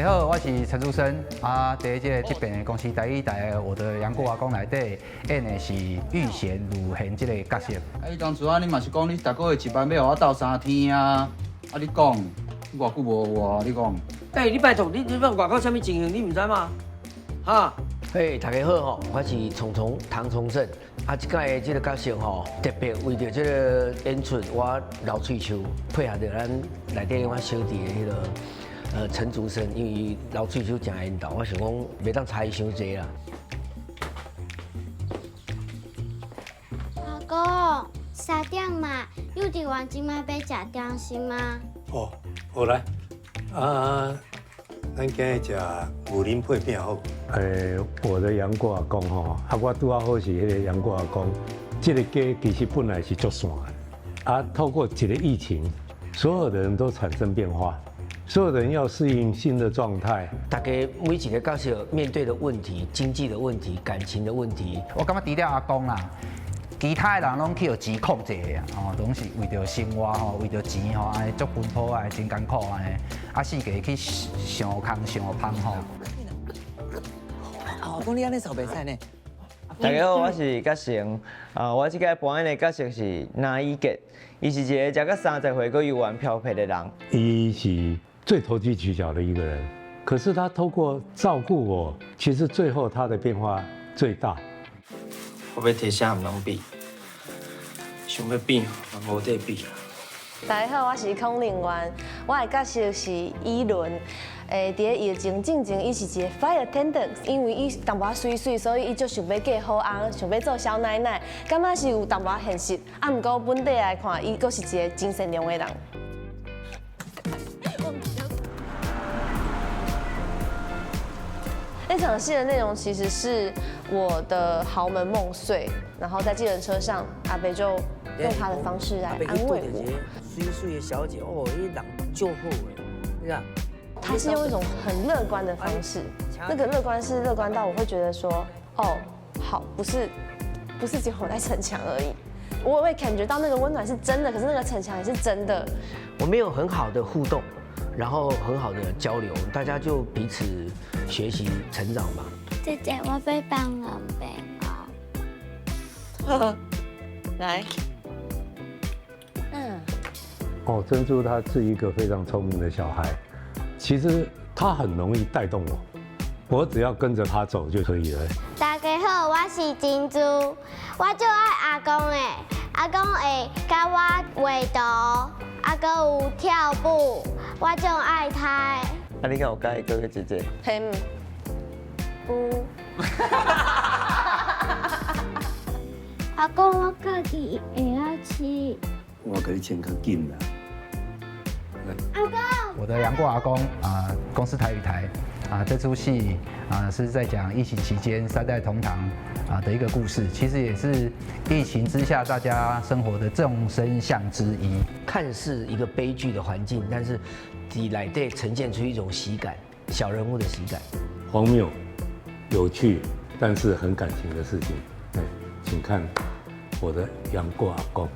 家好，我是陈竹生啊。第一这边的公司第一代我的杨过阿公内底演的是遇贤如贤这个角色。伊当初你嘛是讲你逐个月一班要我斗3天啊？你讲，你偌久无我？你讲。你拜托，你外口啥物情形，你唔知吗？哈？大家好吼，我是唐崇盛。即届的这个角色吼，特别为着这个演出，我流喙手配合着咱内底我小弟的迄个陈竹生，因为流喙手真缘投，我想讲袂当差伊伤济啦。阿公，3点嘛，幼稚园今麦要食点心吗？哦，好来，咱今日食牛奶配饼好。我的杨过阿公吼，我拄好是迄个杨过阿公，这个家其实本来是足散的，透过这个疫情，所有的人都产生变化，所有人要适应新的状态。大家每一个角色面对的问题，经济的问题、感情的问题，我感觉除了阿公啦，其他的人拢去有钱控制的啊，拢是为着生活吼，为着钱吼，安尼足奔波啊，真艰苦安尼，四个去上空上芳吼。讲你安尼扫袂使呢。大家好，我是嘉成。我即个扮演的角色是那一杰，伊是一个食到30岁阁游玩漂泊的人。伊是最投机取巧的一个人，可是他透过照顾我，其实最后他的变化最大。我要提啥唔通比，想要变嘛无得比啦。大家好，我是孔令元，我的角色是依伦。伫疫情进前，伊是一个 flight attendant， 因为伊淡薄水水，所以伊就想要嫁好翁，想要做小奶奶，感觉是有淡薄现实。毋过本地来看，伊阁是一个真善良的人。那场戏的内容其实是我的豪门梦碎，然后在计程车上，阿北就用他的方式来安慰我。水水的小姐，哦，伊人就好诶，你看。他是用一种很乐观的方式，那个乐观是乐观到我会觉得说，哦，好，不是只有我在逞强而已，我会感觉到那个温暖是真的，可是那个逞强也是真的。我们有很好的互动，然后很好的交流，大家就彼此学习成长嘛。姐姐，我要帮人饼哦。来，珍珠他是一个非常聪明的小孩。其实他很容易带动我只要跟着他走就可以了。大家好，我是珍珠，我就爱阿公诶，阿公会教我画图，还佫有跳舞，我就爱他。你敢有介意哥哥姐姐？阿公，我家己会晓吃。我给你请较紧啦。阿公。我的杨过阿公公司台语台这出戏是在讲疫情期间3代同堂的一个故事，其实也是疫情之下大家生活的众生相之一。看似一个悲剧的环境，但是内底呈现出一种喜感，小人物的喜感。荒谬、有趣，但是很感情的事情。请看我的杨过阿公。